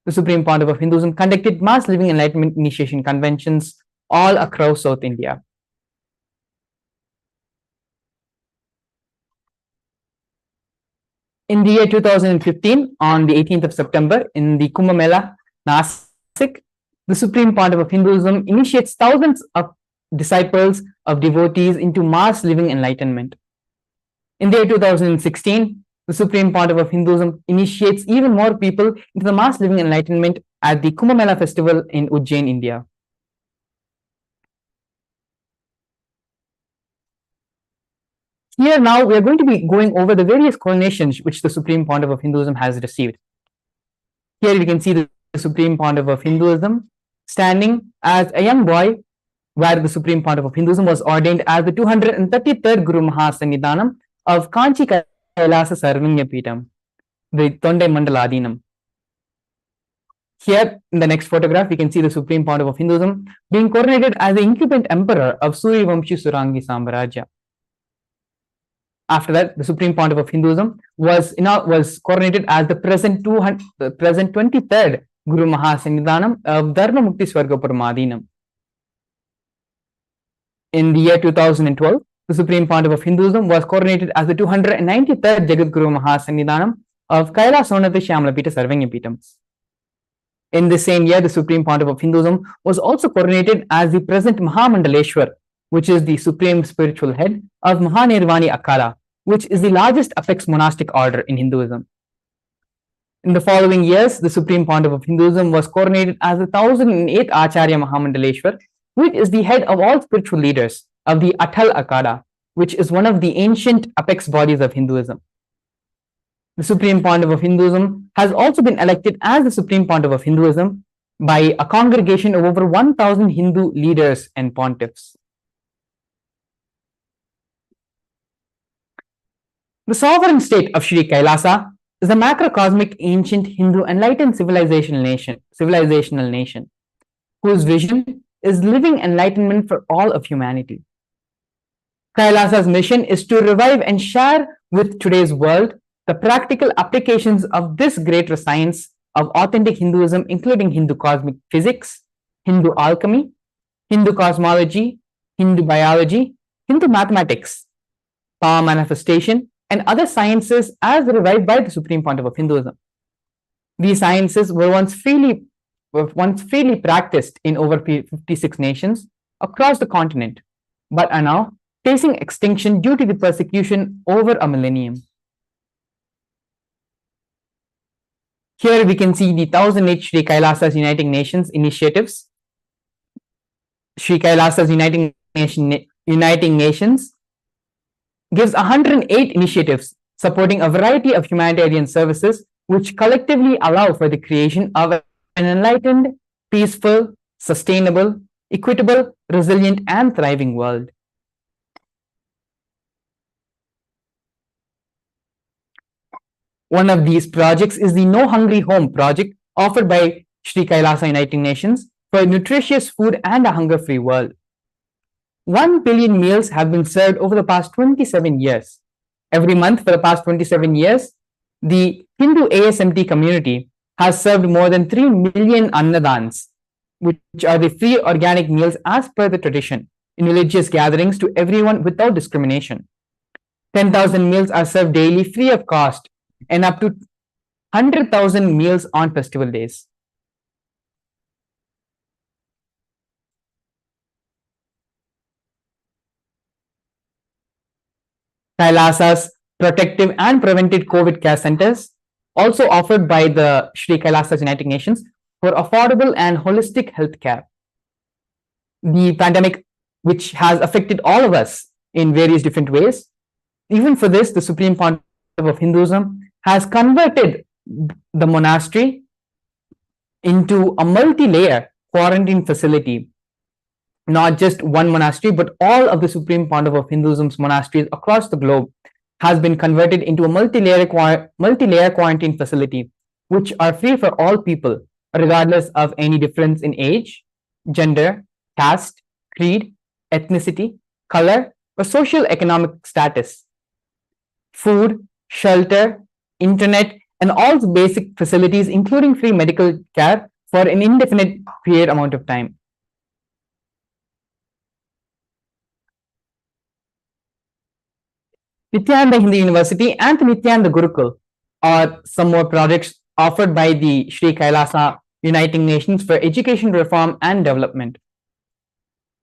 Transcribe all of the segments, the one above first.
the Supreme Pontiff of Hinduism conducted mass living enlightenment initiation conventions all across South India. In the year 2015, on the 18th of September, in the Kumbh Mela, Nasik, the Supreme Pontiff of Hinduism initiates thousands of disciples of devotees into mass living enlightenment. In the year 2016, the Supreme Pontiff of Hinduism initiates even more people into the mass living enlightenment at the Kumbh Mela festival in Ujjain, India. Here now we are going to be going over the various coronations which the Supreme Pontiff of Hinduism has received. Here we can see the Supreme Pontiff of Hinduism standing as a young boy, where the Supreme Pontiff of Hinduism was ordained as the 233rd Guru Mahasannidhanam of Kanchi Kailasa Sarvanya Peetham, the Tondai Mandala Adinam. Here in the next photograph, we can see the Supreme Pontiff of Hinduism being coronated as the incumbent emperor of Suryavamshi Surangi Samrajya. After that, the Supreme Pontiff of Hinduism was coronated as the present 23rd Guru Mahasannidhanam of Dharma Mukti Swargapuram. In the year 2012, the Supreme Pontiff of Hinduism was coronated as the 293rd Jagat Guru Mahasannidhanam of Kailasonatha Shyamlapita Sarvanya Peetham. In the same year, the Supreme Pontiff of Hinduism was also coronated as the present Mahamandaleshwar, which is the supreme spiritual head of Mahanirvani Akala, which is the largest apex monastic order in Hinduism. In the following years, the Supreme Pontiff of Hinduism was coronated as the 1008th Acharya Mahamandaleshwar, which is the head of all spiritual leaders of the Atal Akada, which is one of the ancient apex bodies of Hinduism. The Supreme Pontiff of Hinduism has also been elected as the Supreme Pontiff of Hinduism by a congregation of over 1,000 Hindu leaders and pontiffs. The sovereign state of Sri Kailasa is a macrocosmic ancient Hindu enlightened civilizational nation, whose vision is living enlightenment for all of humanity. Kailasa's mission is to revive and share with today's world the practical applications of this greater science of authentic Hinduism, including Hindu cosmic physics, Hindu alchemy, Hindu cosmology, Hindu biology, Hindu mathematics, power manifestation, and other sciences as revived by the Supreme Pontiff of Hinduism. These sciences were once freely practiced in over 56 nations across the continent, but are now facing extinction due to the persecution over a millennium. Here we can see the 1008 Sri Kailasa's Uniting Nations initiatives. Sri Kailasa's Uniting Nations gives 108 initiatives supporting a variety of humanitarian services which collectively allow for the creation of an enlightened, peaceful, sustainable, equitable, resilient, and thriving world. One of these projects is the No Hungry Home project offered by Sri Kailasa Uniting Nations for nutritious food and a hunger-free world. 1 billion meals have been served over the past 27 years. Every month for the past 27 years, the Hindu ASMT community has served more than 3 million annadans, which are the free organic meals as per the tradition, in religious gatherings to everyone without discrimination. 10,000 meals are served daily free of cost, and up to 100,000 meals on festival days. Kailasa's protective and preventive COVID care centers, also offered by the Sri Kailasa's United Nations for affordable and holistic health care. The pandemic, which has affected all of us in various different ways, even for this, the Supreme Pontiff of Hinduism has converted the monastery into a multi-layer quarantine facility. Not just one monastery, but all of the Supreme Pontiff of Hinduism's monasteries across the globe has been converted into a multi-layer quarantine facility, which are free for all people, regardless of any difference in age, gender, caste, creed, ethnicity, color, or social economic status. Food, shelter, internet, and all the basic facilities, including free medical care for an indefinite period amount of time. Nithyananda Hindu University and the Nithyananda Gurukul are some more projects offered by the Sri Kailasa Uniting Nations for Education Reform and Development.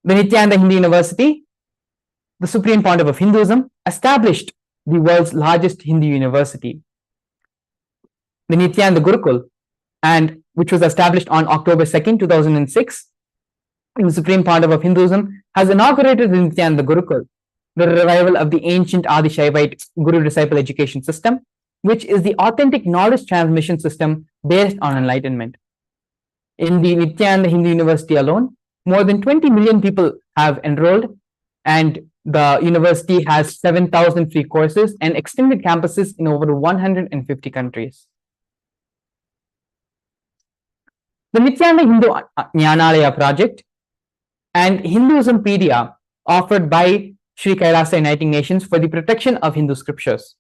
The Nithyananda Hindu University, the Supreme Pontiff of Hinduism, established the world's largest Hindu university. The Nithyananda Gurukul, and which was established on October 2nd, 2006, the Supreme Pontiff of Hinduism has inaugurated the Nithyananda Gurukul, the revival of the ancient Adi Shaivite Guru-disciple education system, which is the authentic knowledge transmission system based on enlightenment. In the Nithyananda Hindu University alone, more than 20 million people have enrolled, and the university has 7,000 free courses and extended campuses in over 150 countries. The Nithyananda Hindu Jnanalaya project and Hinduismpedia offered by Sri Kailasa Uniting Nations for the protection of Hindu scriptures.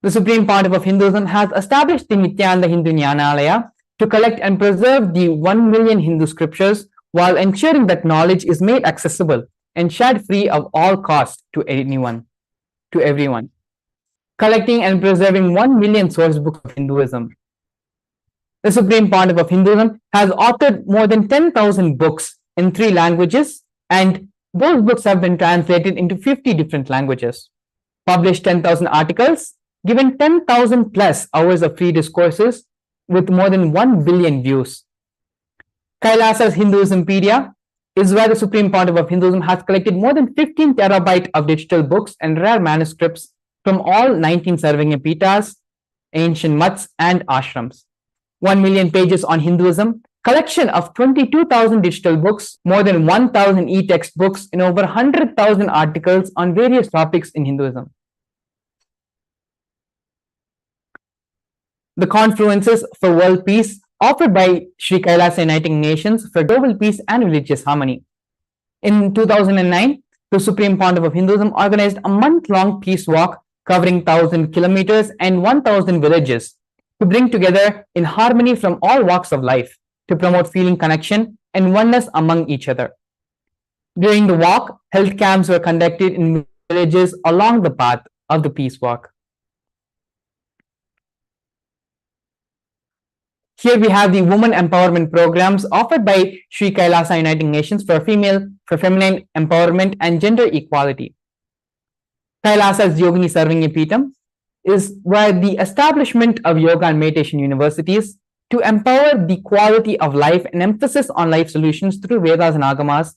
The Supreme Pontiff of Hinduism has established the Nithyananda Hindu Jnanalaya to collect and preserve the 1 million Hindu scriptures while ensuring that knowledge is made accessible and shared free of all cost to everyone. Collecting and preserving 1 million source books of Hinduism. The Supreme Pontiff of Hinduism has authored more than 10,000 books in 3 languages, and those books have been translated into 50 different languages, published 10,000 articles, given 10,000 plus hours of free discourses with more than 1 billion views. Kailasa's Hinduismpedia is where the Supreme Pontiff of Hinduism has collected more than 15 terabytes of digital books and rare manuscripts from all 19 Sarvanya Pitas, ancient mats, and ashrams. 1 million pages on Hinduism, collection of 22,000 digital books, more than 1,000 e-textbooks, and over 100,000 articles on various topics in Hinduism. The Confluences for World Peace offered by Sri Kailasa Uniting Nations for global peace and religious harmony. In 2009, the Supreme Pontiff of Hinduism organized a month-long peace walk covering 1,000 kilometers and 1,000 villages to bring together in harmony from all walks of life, to promote feeling connection and oneness among each other. During the walk, health camps were conducted in villages along the path of the peace walk. Here we have the women empowerment programs offered by Sri Kailasa Uniting Nations for feminine empowerment and gender equality. Kailasa's Yogini Sarvanya Peetham is where the establishment of yoga and meditation universities to empower the quality of life and emphasis on life solutions through Vedas and Agamas,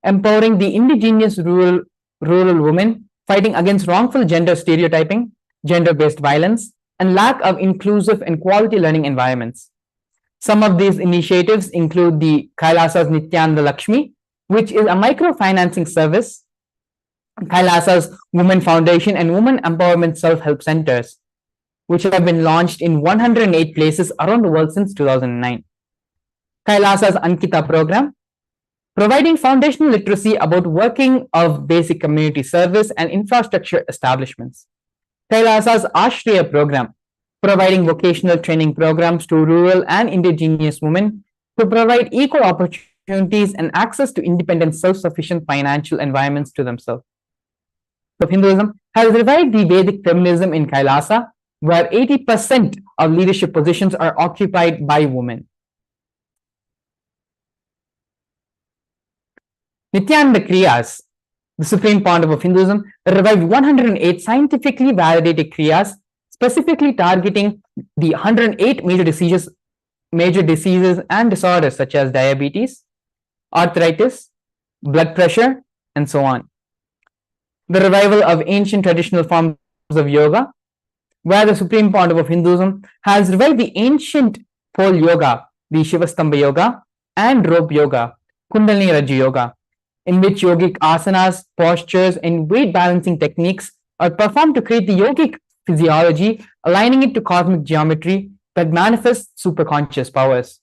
empowering the indigenous rural women, fighting against wrongful gender stereotyping, gender-based violence, and lack of inclusive and quality learning environments. Some of these initiatives include the Kailasa's Nithyananda Lakshmi, which is a microfinancing service, Kailasa's Women Foundation and Women Empowerment Self-Help Centers, which have been launched in 108 places around the world since 2009. Kailasa's Ankita program, providing foundational literacy about working of basic community service and infrastructure establishments. Kailasa's Ashriya program, providing vocational training programs to rural and indigenous women to provide equal opportunities and access to independent, self-sufficient financial environments to themselves. Of Hinduism has revived the Vedic feminism in Kailasa, where 80% of leadership positions are occupied by women. Nithyananda Kriyas, the Supreme Pontiff of Hinduism, revived 108 scientifically validated Kriyas, specifically targeting the 108 major diseases and disorders such as diabetes, arthritis, blood pressure, and so on. The revival of ancient traditional forms of yoga, where the Supreme Pontiff of Hinduism has revived the ancient pole yoga, the Shivastambha yoga, and rope yoga, Kundalini Rajya yoga, in which yogic asanas, postures, and weight balancing techniques are performed to create the yogic physiology, aligning it to cosmic geometry that manifests superconscious powers.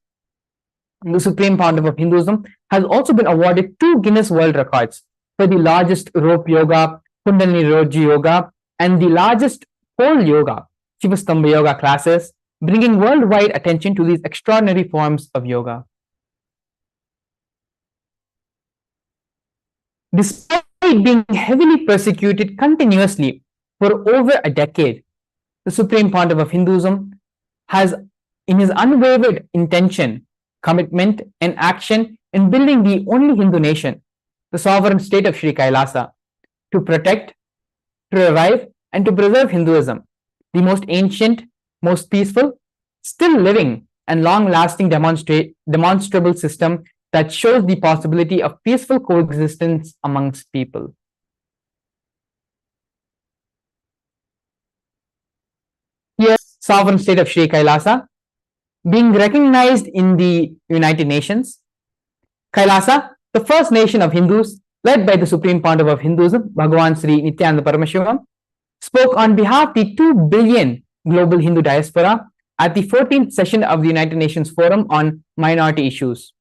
The Supreme Pontiff of Hinduism has also been awarded 2 Guinness World Records for the largest rope yoga, Kundalini Rajya yoga, and the largest pole yoga Shivastambha yoga classes, bringing worldwide attention to these extraordinary forms of yoga. Despite being heavily persecuted continuously for over a decade, the Supreme Pontiff of Hinduism has, in his unwavered intention, commitment, and action in building the only Hindu nation, the sovereign state of Sri Kailasa, to protect, to revive, and to preserve Hinduism, the most ancient, most peaceful, still living, and long-lasting demonstrable system that shows the possibility of peaceful coexistence amongst people. Here, sovereign state of Sri Kailasa, being recognized in the United Nations. Kailasa, the first nation of Hindus, led by the Supreme Pontiff of Hinduism, Bhagavan Sri Nithyananda Paramashivam, spoke on behalf of the 2 billion global Hindu diaspora at the 14th session of the United Nations Forum on Minority Issues.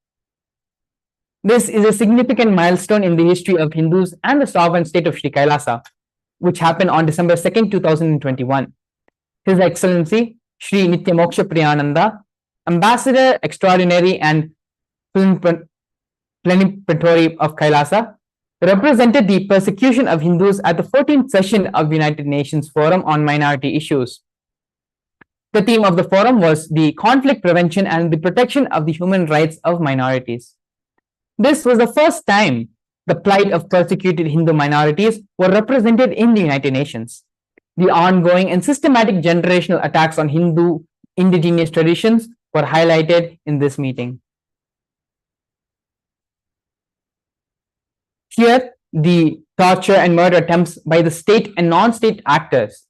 This is a significant milestone in the history of Hindus and the sovereign state of Sri Kailasa, which happened on December 2nd, 2021. His Excellency, Sri Nityamoksha Priyananda, Ambassador Extraordinary and Plenipotentiary of Kailasa, represented the persecution of Hindus at the 14th session of the United Nations Forum on Minority Issues. The theme of the forum was the conflict prevention and the protection of the human rights of minorities. This was the first time the plight of persecuted Hindu minorities were represented in the United Nations. The ongoing and systematic generational attacks on Hindu indigenous traditions were highlighted in this meeting. Here, the torture and murder attempts by the state and non-state actors,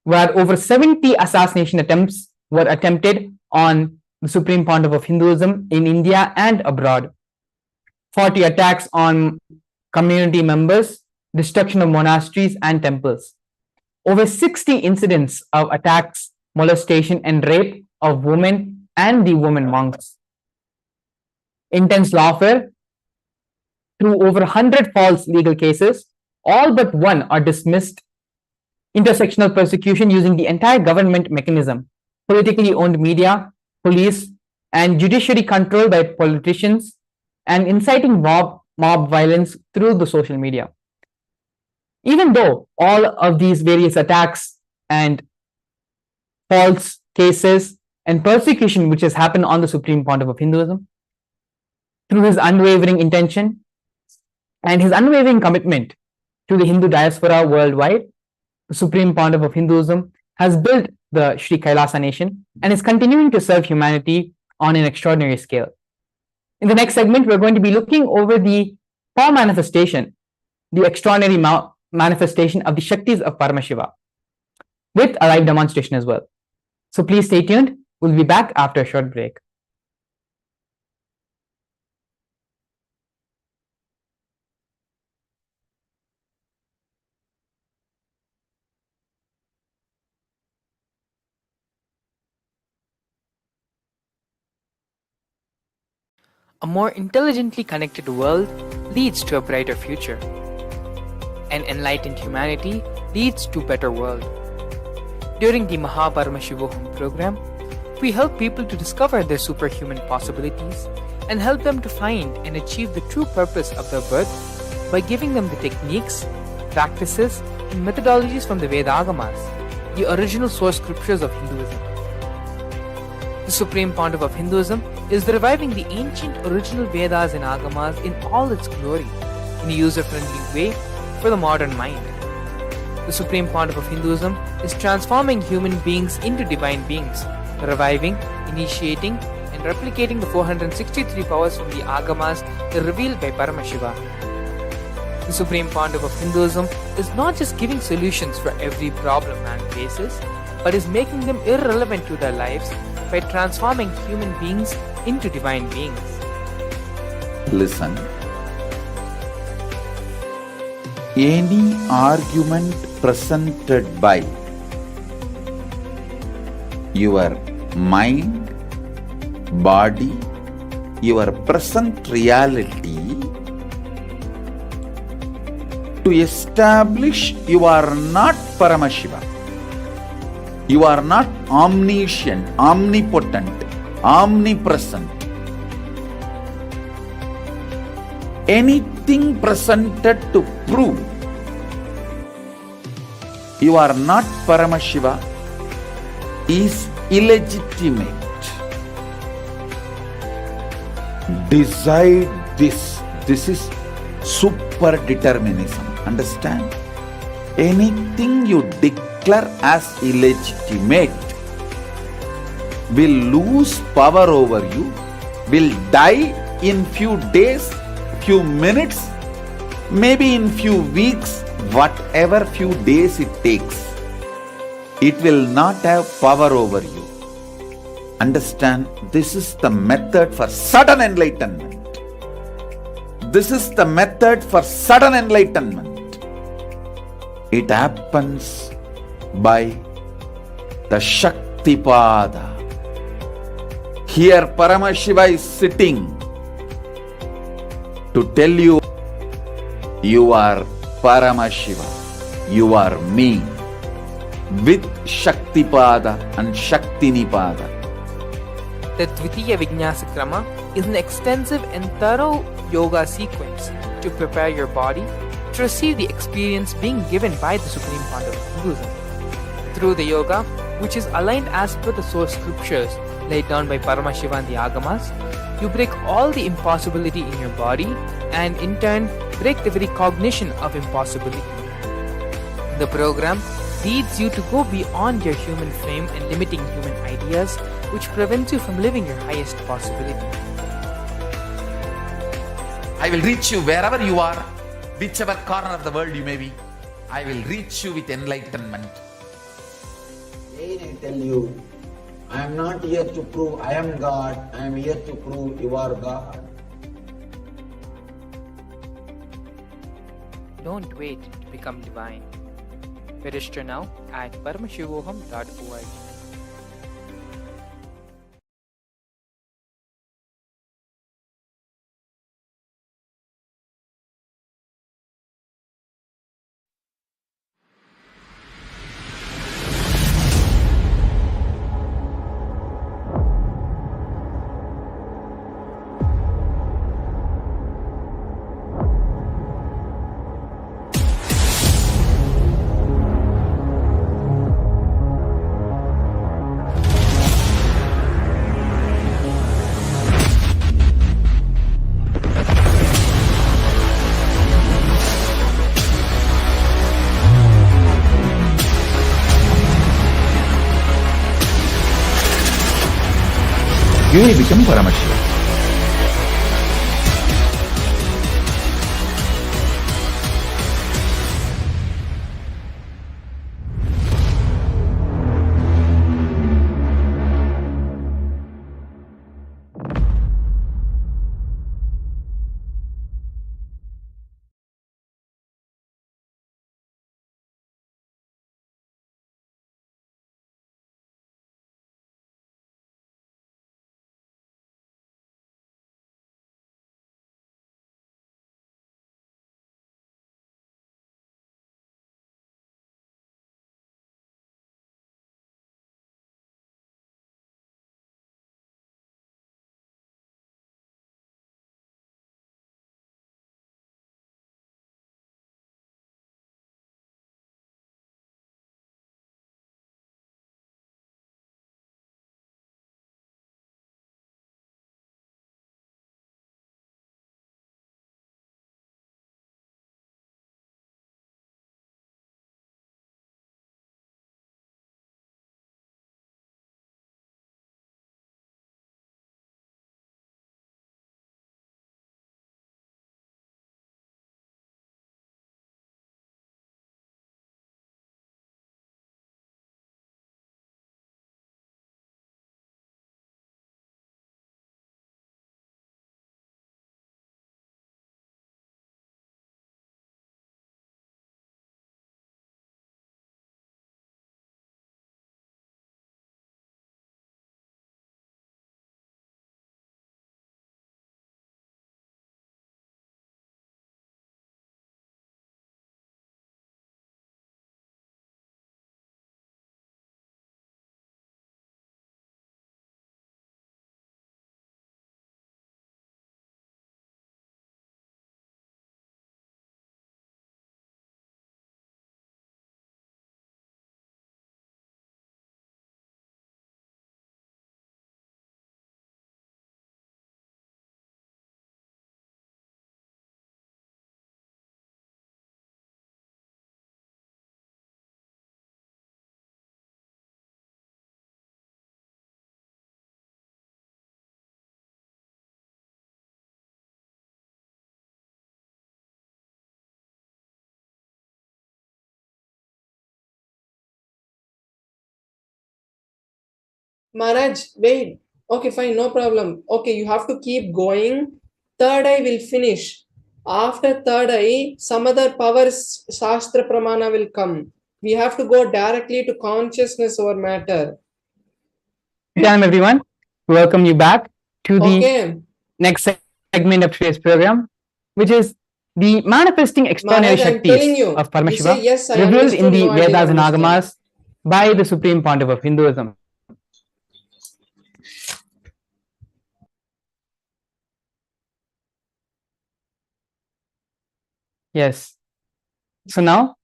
where over 70 assassination attempts were attempted on the Supreme Pontiff of Hinduism in India and abroad. 40 attacks on community members, destruction of monasteries and temples. Over 60 incidents of attacks, molestation, and rape of women and the women monks. Intense lawfare through over 100 false legal cases, all but one are dismissed. Intersectional persecution using the entire government mechanism, politically owned media, police, and judiciary control by politicians, and inciting mob violence through the social media. Even though all of these various attacks and false cases and persecution which has happened on the Supreme Pontiff of Hinduism, through his unwavering intention and his unwavering commitment to the Hindu diaspora worldwide, the Supreme Pontiff of Hinduism has built the Sri Kailasa nation and is continuing to serve humanity on an extraordinary scale. In the next segment, we're going to be looking over the power manifestation, the extraordinary manifestation of the Shaktis of Paramashiva, with a live demonstration as well. So please stay tuned. We'll be back after a short break. A more intelligently connected world leads to a brighter future. An enlightened humanity leads to a better world. During the Paramashivam program, we help people to discover their superhuman possibilities and help them to find and achieve the true purpose of their birth by giving them the techniques, practices, and methodologies from the Vedagamas, the original source scriptures of Hinduism. The Supreme Pontiff of Hinduism is reviving the ancient original Vedas and Agamas in all its glory, in a user-friendly way for the modern mind. The Supreme Pontiff of Hinduism is transforming human beings into divine beings, reviving, initiating, and replicating the 463 powers from the Agamas revealed by Paramashiva. The Supreme Pontiff of Hinduism is not just giving solutions for every problem man faces, but is making them irrelevant to their lives by transforming human beings into divine beings. Listen. Any argument presented by your mind, body, your present reality to establish you are not Paramashiva, You are not omniscient, omnipotent, omnipresent. Anything presented to prove you are not Paramashiva is illegitimate. Decide this. This is super determinism. Understand? Anything you declare as illegitimate will lose power over you, will die in few days, few minutes, maybe in few weeks, whatever few days it takes. It will not have power over you. Understand? This is the method for sudden enlightenment. This is the method for sudden enlightenment. It happens by the Shaktipada. Here Paramashiva is sitting to tell you, you are Paramashiva, you are me, with Shaktipada and Shaktinipada. The Dvitiya Vijnasa Krama is an extensive and thorough yoga sequence to prepare your body to receive the experience being given by the Supreme Founder of Hinduism. Through the yoga, which is aligned as per the source scriptures laid down by Paramashiva and the Agamas, you break all the impossibility in your body and in turn break the very cognition of impossibility. The program leads you to go beyond your human frame and limiting human ideas, which prevents you from living your highest possibility. I will reach you wherever you are, whichever corner of the world you may be. I will reach you with enlightenment. Again I tell you, I am not here to prove I am God, I am here to prove you are God. Don't wait to become divine. Register now at paramashivoham.org. You will become Paramashiva. Maharaj, wait. Okay, fine, no problem. Okay, you have to keep going. Third eye will finish. After third eye, some other powers, Shastra Pramana will come. We have to go directly to consciousness over matter. Hello, everyone. Welcome you back to the Okay. next segment of today's program, which is the manifesting extraordinary Maharaj, I'm telling Shaktis you. of You say Paramashiva yes, I revealed in understood. the No, I didn't Vedas and understand. Agamas by the Supreme Pontiff of Hinduism. Yes. So now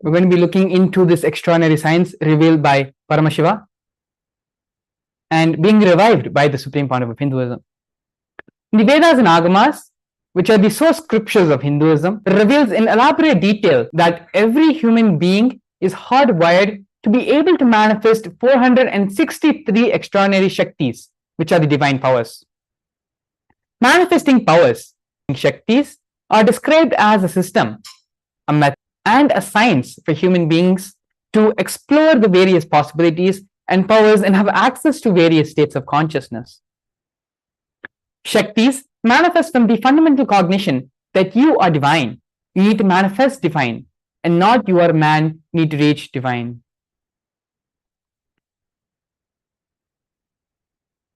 we're going to be looking into this extraordinary science revealed by Paramashiva and being revived by the Supreme Pontiff of Hinduism. The Vedas and Agamas, which are the source scriptures of Hinduism, reveals in elaborate detail that every human being is hardwired to be able to manifest 463 extraordinary Shaktis, which are the divine powers. Manifesting powers, Shaktis, are described as a system, a method, and a science for human beings to explore the various possibilities and powers and have access to various states of consciousness. Shaktis manifest from the fundamental cognition that you are divine. You need to manifest divine, and not you are man need to reach divine.